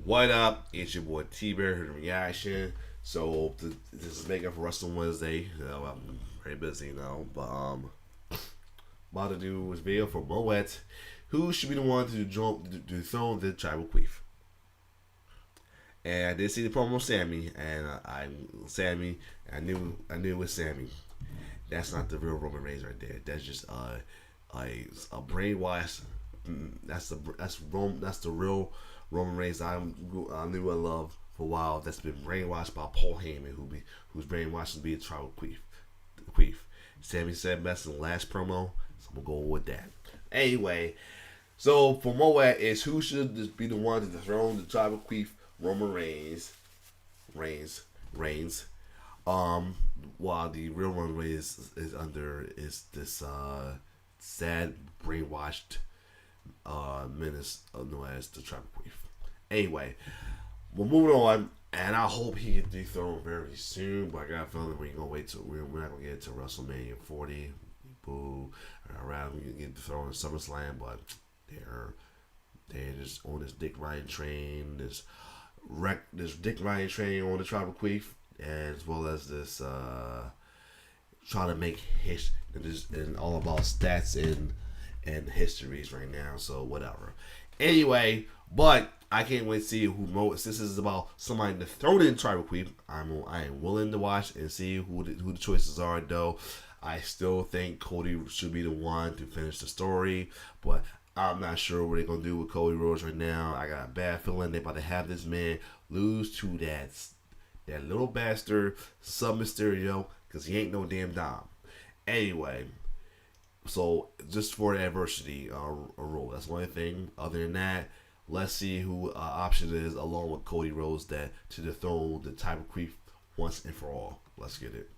What up? It's your boy T Bear here, the reaction. So this is making for Wrestling Wednesday. I'm very busy now, but about to do this video for Moet. Who should be the one to dethrone the tribal queef? And I did see the promo of Sammy, and Sammy. I knew it was Sammy. That's not the real Roman Reigns right there. That's just a brainwash. That's the real Roman Reigns I knew and loved for a while. That's been brainwashed by Paul Heyman, who's brainwashed to be a tribal queef. Sammy said best in the last promo, so I'm gonna go with that. Anyway, so for Moet is who should be the one to dethrone the tribal queef? Roman Reigns. While the real Roman Reigns is this sad brainwashed menace known as the tribal queef. Anyway, we're moving on, and I hope he gets dethroned very soon. But I got a feeling we're not gonna get it to WrestleMania 40. Boo! Around we can get dethroned in SummerSlam, but they're just on this Dick Ryan train. This Dick Ryan train on the tribal queef, as well as this trying to make and all about stats and histories right now. So whatever. Anyway, but I can't wait to see who Mo. Since this is about somebody dethroning tribal queef, I am willing to watch and see who the choices are. Though I still think Cody should be the one to finish the story, but I'm not sure what they're gonna do with Cody Rhodes right now. I got a bad feeling they're about to have this man lose to that little bastard Sub Mysterio, because he ain't no damn Dom. Anyway, so just for the adversity rule, that's one thing. Other than that, let's see who option is along with Cody Rhodes that to dethrone the type of queef once and for all. Let's get it.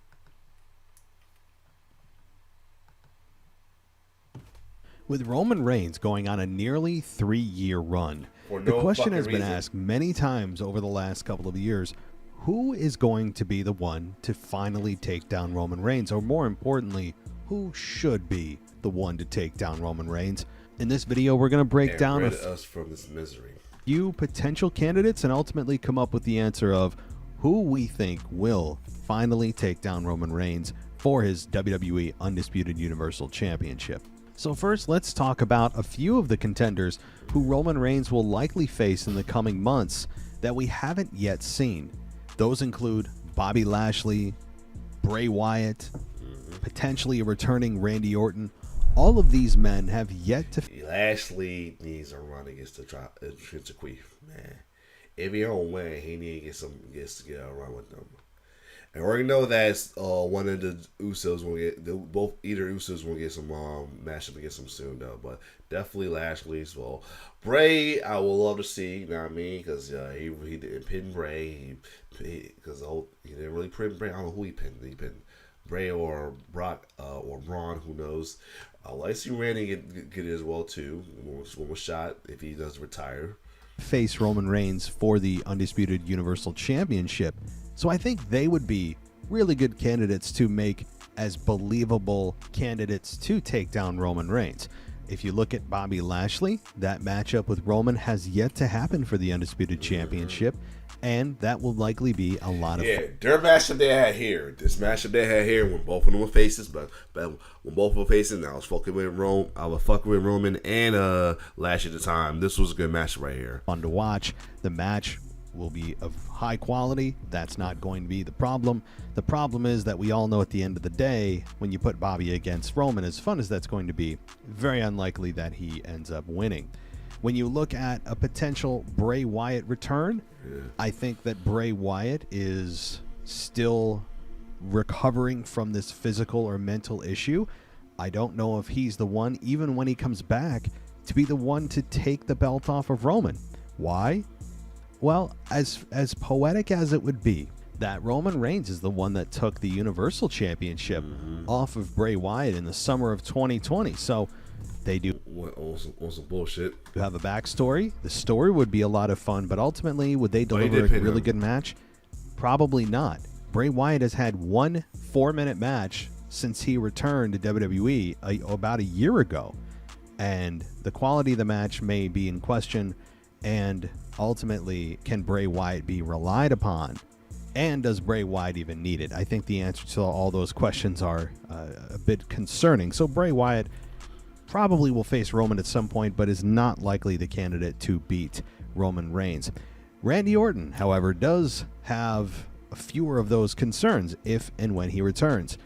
With Roman Reigns going on a nearly 3-year run, the question has been asked many times over the last couple of years, who is going to be the one to finally take down Roman Reigns? Or more importantly, who should be the one to take down Roman Reigns? In this video, we're going to break down us from this misery. Few potential candidates and ultimately come up with the answer of who we think will finally take down Roman Reigns for his WWE Undisputed Universal Championship. So first, let's talk about a few of the contenders who Roman Reigns will likely face in the coming months that we haven't yet seen. Those include Bobby Lashley, Bray Wyatt, potentially a returning Randy Orton. All of these men have yet to... Lashley needs a run against the queef, man. If he don't win, he needs to get a run with them. And we already know that one of the Usos will get either Usos will get some matchup against him soon though, but definitely Lashley's. Well, Bray, I would love to see. You know what I mean? Because he didn't pin Bray. Because he didn't really pin Bray. I don't know who he pinned. He pinned Bray or Brock or Braun. Who knows? I like to see Randy get it as well too. One more shot if he does retire. Face Roman Reigns for the Undisputed Universal Championship. So I think they would be really good candidates to make as believable candidates to take down Roman Reigns. If you look at Bobby Lashley, that matchup with Roman has yet to happen for the Undisputed Championship, and that will likely be a lot of fun. Their matchup they had here, when both of them were faces, but when both were faces, I was fucking with Roman and Lashley at the time. This was a good match right here. Fun to watch. The match will be of high quality. That's not going to be the problem. The problem is that we all know at the end of the day, when you put Bobby against Roman, as fun as that's going to be, very unlikely that he ends up winning. When you look at a potential Bray Wyatt return, I think that Bray Wyatt is still recovering from this physical or mental issue. I don't know if he's the one, even when he comes back, to be the one to take the belt off of Roman. Why? Well, as poetic as it would be, that Roman Reigns is the one that took the Universal Championship off of Bray Wyatt in the summer of 2020. So they do some bullshit. You have a backstory. The story would be a lot of fun, but ultimately, would they deliver a really good match? Probably not. Bray Wyatt has had one 4-minute match since he returned to WWE about a year ago, and the quality of the match may be in question. And ultimately, can Bray Wyatt be relied upon? And does Bray Wyatt even need it? I think the answer to all those questions are a bit concerning. So Bray Wyatt probably will face Roman at some point, but is not likely the candidate to beat Roman Reigns. Randy Orton, however, does have fewer of those concerns if and when he returns.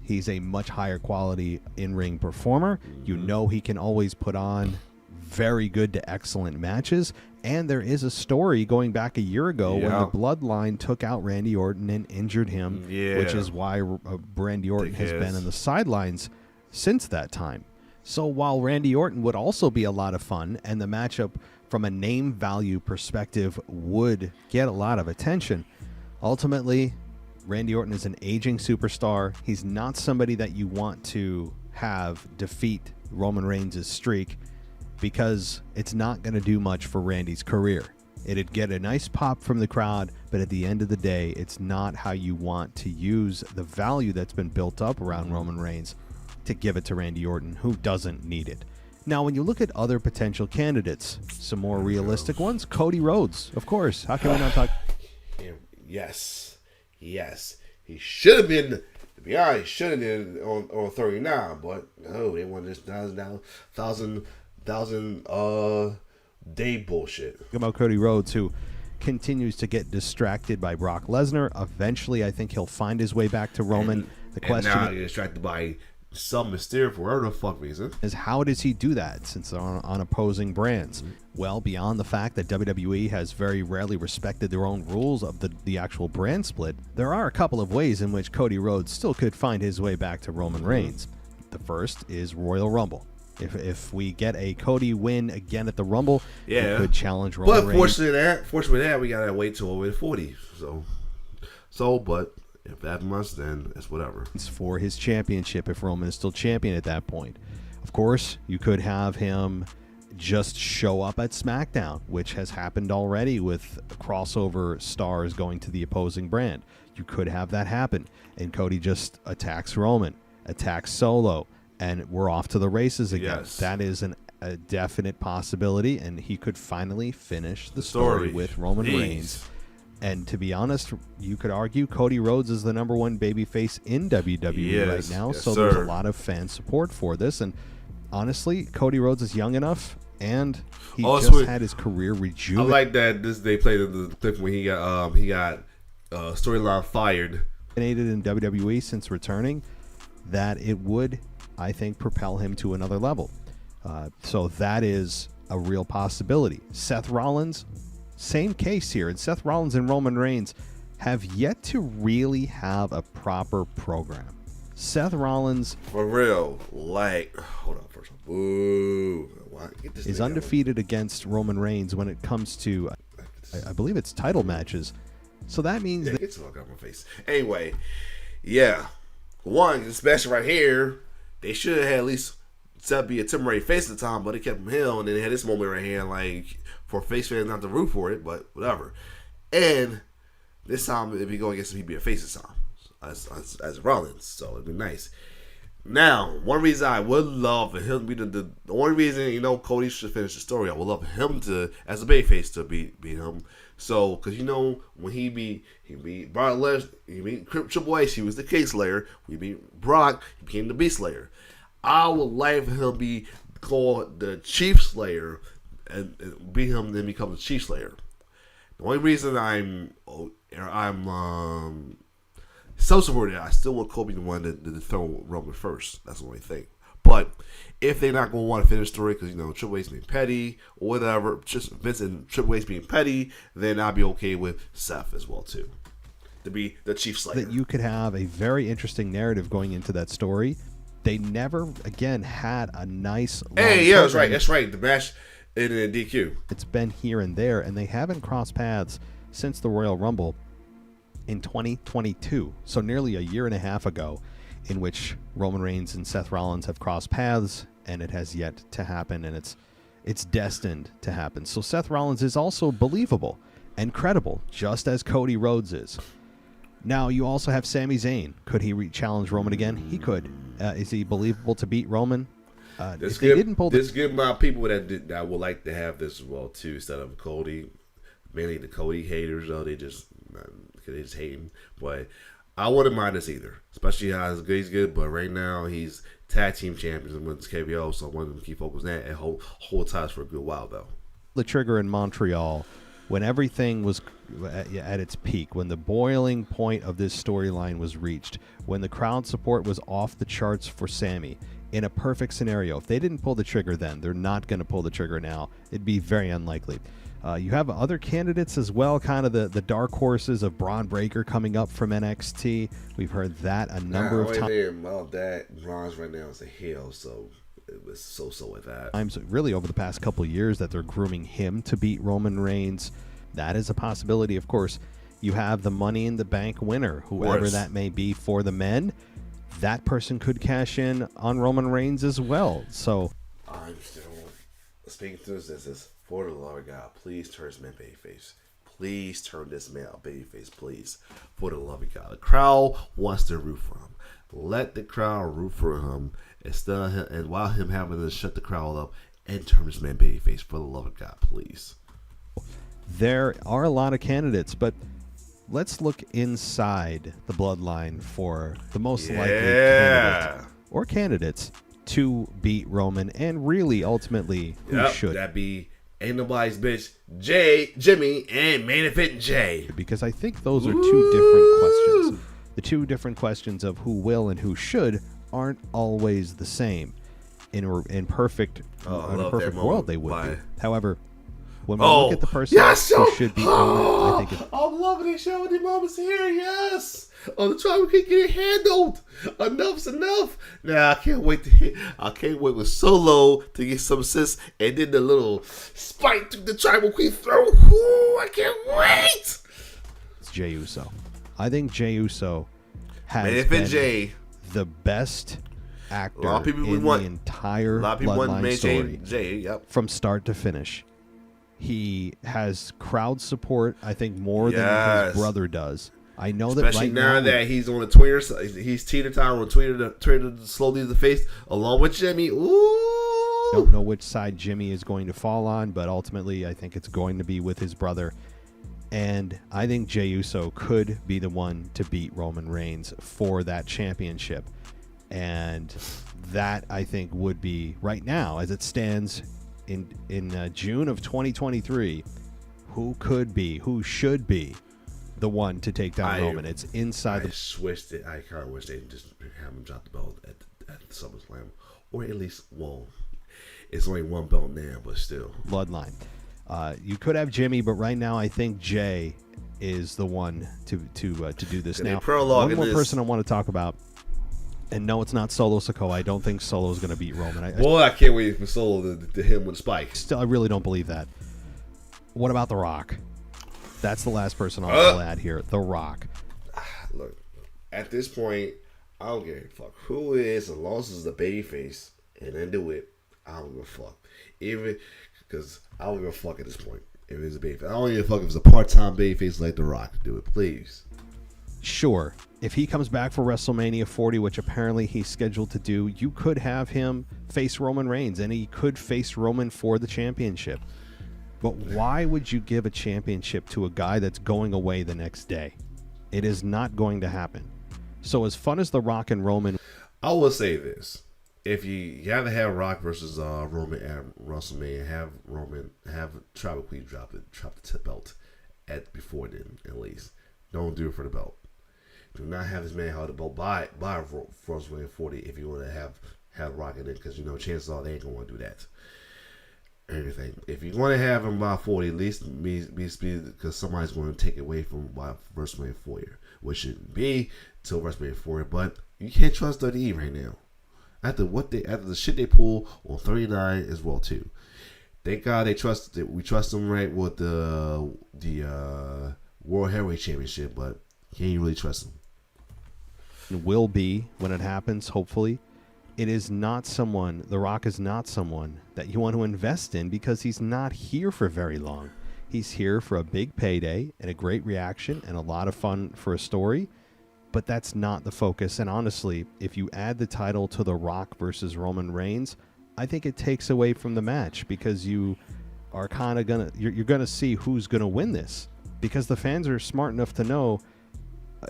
He's a much higher quality in-ring performer. You know he can always put on very good to excellent matches. And there is a story going back a year ago when the Bloodline took out Randy Orton and injured him, which is why Randy Orton has been on the sidelines since that time. So while Randy Orton would also be a lot of fun, and the matchup from a name value perspective would get a lot of attention, ultimately, Randy Orton is an aging superstar. He's not somebody that you want to have defeat Roman Reigns' streak, because it's not going to do much for Randy's career. It'd get a nice pop from the crowd, but at the end of the day, it's not how you want to use the value that's been built up around Roman Reigns to give it to Randy Orton, who doesn't need it. Now, when you look at other potential candidates, some more realistic ones, Cody Rhodes, of course. How can we not talk? Yes. He should have been, to be honest, he should have been on 39, but no, they wanted this thousand day bullshit. About Cody Rhodes, who continues to get distracted by Brock Lesnar. Eventually, I think he'll find his way back to Roman. The question now he's distracted by some mysterious, for whatever the fuck reason, is how does he do that since they're on opposing brands? Well, beyond the fact that WWE has very rarely respected their own rules of the actual brand split, there are a couple of ways in which Cody Rhodes still could find his way back to Roman Reigns. The first is Royal Rumble. If we get a Cody win again at the Rumble, he could challenge Roman Reigns. But fortunately, we gotta wait till over 40. But if that much, then it's whatever. It's for his championship if Roman is still champion at that point. Of course, you could have him just show up at SmackDown, which has happened already with crossover stars going to the opposing brand. You could have that happen, and Cody just attacks Roman, attacks Solo, and we're off to the races again. Yes. That is a definite possibility, and he could finally finish the story with Roman Reigns. And to be honest, you could argue Cody Rhodes is the number one babyface in WWE right now, so there's a lot of fan support for this. And honestly, Cody Rhodes is young enough, and he had his career rejuvenated. I like that they played the clip when he got storyline fired in WWE since returning, that it would, I think, propel him to another level. So that is a real possibility. Seth Rollins, same case here. And Seth Rollins and Roman Reigns have yet to really have a proper program. Seth Rollins, for real, hold on first. Boo! Is undefeated against Roman Reigns when it comes to, I believe it's title matches. So that means that gets out my face. Anyway, one, especially right here, they should have had at least Seth be a temporary face at the time, but they kept him heel, and then they had this moment right here, for face fans not to root for it, but whatever. And this time, if you go against him, he'd be a face this time as Rollins, so it'd be nice. Now, one reason I would love for him to be the only reason, Cody should finish the story, I would love him to, as a babyface, to beat him. So, because when he beat Brock Lesnar, he beat Triple H, he was the Case Slayer. When he beat Brock, he became the Beast Slayer. I would like for him to be called the Chief Slayer and beat him, then become the Chief Slayer. The only reason I'm so supportive, I still want Kobe the one to dethrone Roman first. That's the only thing. But if they're not going to want to finish the story because Triple H being petty or whatever, just Vince and Triple H being petty, then I'd be okay with Seth as well too, to be the Chief Slayer. That you could have a very interesting narrative going into that story. They never again had a nice. That's right. That's right. The match in the DQ. It's been here and there, and they haven't crossed paths since the Royal Rumble in 2022. So nearly a year and a half ago, in which Roman Reigns and Seth Rollins have crossed paths, and it has yet to happen, and it's destined to happen. So Seth Rollins is also believable and credible, just as Cody Rhodes is. Now, you also have Sami Zayn. Could he challenge Roman again? He could. Is he believable to beat Roman? If they didn't pull this give my people that would like to have this as well too, instead of Cody. Mainly the Cody haters, though, they just hate him. But I wouldn't mind this either, especially how he's good. But right now he's tag team champions and wins KBO, so I want them to keep focusing on that and hold ties for a good while though. The trigger in Montreal, when everything was at its peak, when the boiling point of this storyline was reached, when the crowd support was off the charts for Sammy. In a perfect scenario, if they didn't pull the trigger then, they're not going to pull the trigger now. It'd be very unlikely. You have other candidates as well, kind of the dark horses of Braun Breaker coming up from NXT. We've heard that a number of times. Well, that Braun's right now is a heel, so it was so with that. Times really over the past couple of years that they're grooming him to beat Roman Reigns. That is a possibility, of course. You have the Money in the Bank winner, whoever that may be for the men. That person could cash in on Roman Reigns as well. So I'm still speaking to this. For the love of God, please turn this man babyface. Please turn this man babyface, please. For the love of God. The crowd wants to root for him. Let the crowd root for him instead of him, and while him having to shut the crowd up and turn this man babyface. For the love of God, please. There are a lot of candidates, but let's look inside the bloodline for the most likely candidate or candidates to beat Roman, and really ultimately who should. That be Ain't Nobody's Bitch, Jimmy, and Main Event Jay. Because I think those are two different questions. The two different questions of who will and who should aren't always the same. In a perfect world, they would be. However, when we look at the person who should be Roman, I think I'm loving it. Showing the moments here, yes. On the trial, we can't get it handled. Enough's enough. Now I can't wait with Solo to get some assists and then the little spike to the tribal queen throw. Ooh, I can't wait. It's Jey Uso. I think Jey Uso has been the best actor in the entire Bloodline story from start to finish. He has crowd support, I think, more than his brother does. I know that especially now that he's on the Twitter, he's teeter-tottering on Twitter slowly to the face, along with Jimmy. Ooh! Don't know which side Jimmy is going to fall on, but ultimately I think it's going to be with his brother. And I think Jey Uso could be the one to beat Roman Reigns for that championship. And that, I think, would be, right now, as it stands in June of 2023, who should be the one to take down Roman. It's inside I kind of wish they just have him drop the belt at SummerSlam. Or at least, well, it's only one belt now, but still. Bloodline. You could have Jimmy, but right now I think Jay is the one to do this. Now, one more person I want to talk about, and no, it's not Solo Sikoa. I don't think Solo's going to beat Roman. I can't wait for Solo to hit him with Spike. Still, I really don't believe that. What about The Rock? That's the last person I'll add here. The Rock. Look, at this point, I don't give a fuck who it is, as long as it's the babyface and then do it. I don't give a fuck. Even because I don't give a fuck at this point. If it's a babyface, I don't give a fuck if it's a part-time babyface like The Rock. Do it, please. Sure. If he comes back for WrestleMania 40, which apparently he's scheduled to do, you could have him face Roman Reigns, and he could face Roman for the championship. But why would you give a championship to a guy that's going away the next day? It is not going to happen. So as fun as The Rock and Roman... I will say this. If you have to have Rock versus Roman at WrestleMania, have Tribal Queen drop the belt before then, at least. Don't do it for the belt. Do not have this man hold the belt by WrestleMania 40 if you want to have Rock in it, because chances are they ain't going to do that. Everything. If you want to have him by 40, at least because somebody's going to take it away from WrestleMania 40, which shouldn't be till WrestleMania 40. But you can't trust WWE right now. After the shit they pull on 39 as well too. Thank God we trust them right with the World Heavyweight Championship, but can you really trust them? It will be when it happens, hopefully. It is not someone, The Rock is not someone that you want to invest in because he's not here for very long. He's here for a big payday and a great reaction and a lot of fun for a story, but that's not the focus. And honestly, if you add the title to The Rock versus Roman Reigns, I think it takes away from the match because you are kind of you're gonna see who's gonna win this, because the fans are smart enough to know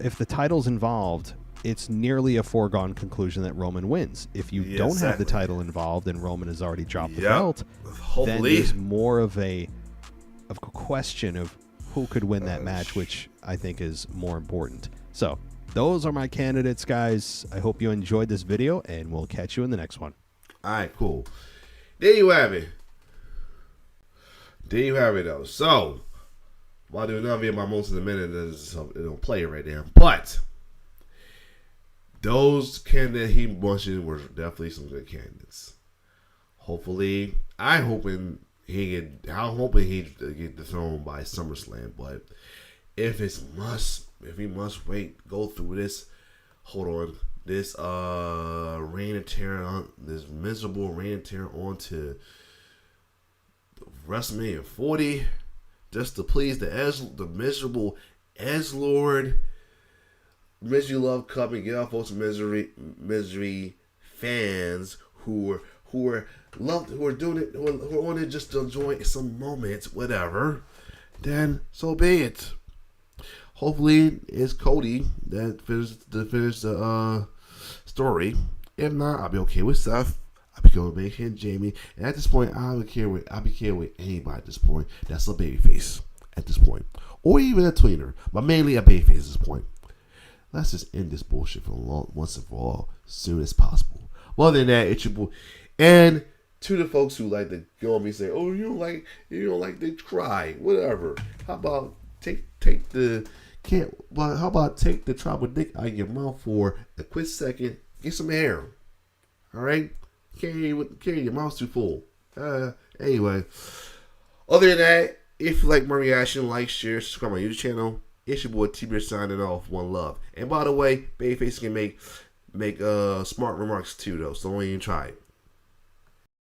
if the title's involved, it's nearly a foregone conclusion that Roman wins. If you don't have the title involved and Roman has already dropped the belt, then there's more of a question of who could win that match, which I think is more important. So those are my candidates, guys. I hope you enjoyed this video, and we'll catch you in the next one. All right, cool. There you have it. Though. So, I'll do another video about most of the minute. It don't play it right there. But those candidates he mentioned were definitely some good candidates. Hopefully, I'm hoping he get dethroned by SummerSlam. But if he must wait, go through this. Hold on, this reign of terror, this miserable reign of terror onto WrestleMania 40, just to please the miserable Edgelord. Misery Love Cup and get off those misery fans who are doing it, who want to just enjoy some moments, whatever. Then so be it. Hopefully it's Cody that finishes the story. If not, I'll be okay with Seth. I'll be okay with him, Jamie. And at this point, I'll be care with anybody at this point that's a babyface at this point, or even a tweener, but mainly a babyface at this point. Let's just end this bullshit once and for all, as soon as possible. Well, other than that, it's your boy. And to the folks who like to go on me and say, "Oh, you don't like to cry," whatever. How about take the tribal dick out of your mouth for a quick second, get some air. All right, carry your mouth too full. Anyway, other than that, if you like my reaction, like, share, subscribe to my YouTube channel. It's your boy T-Beer signing off. One love. And by the way, babyface can make smart remarks too, though. So don't even try it.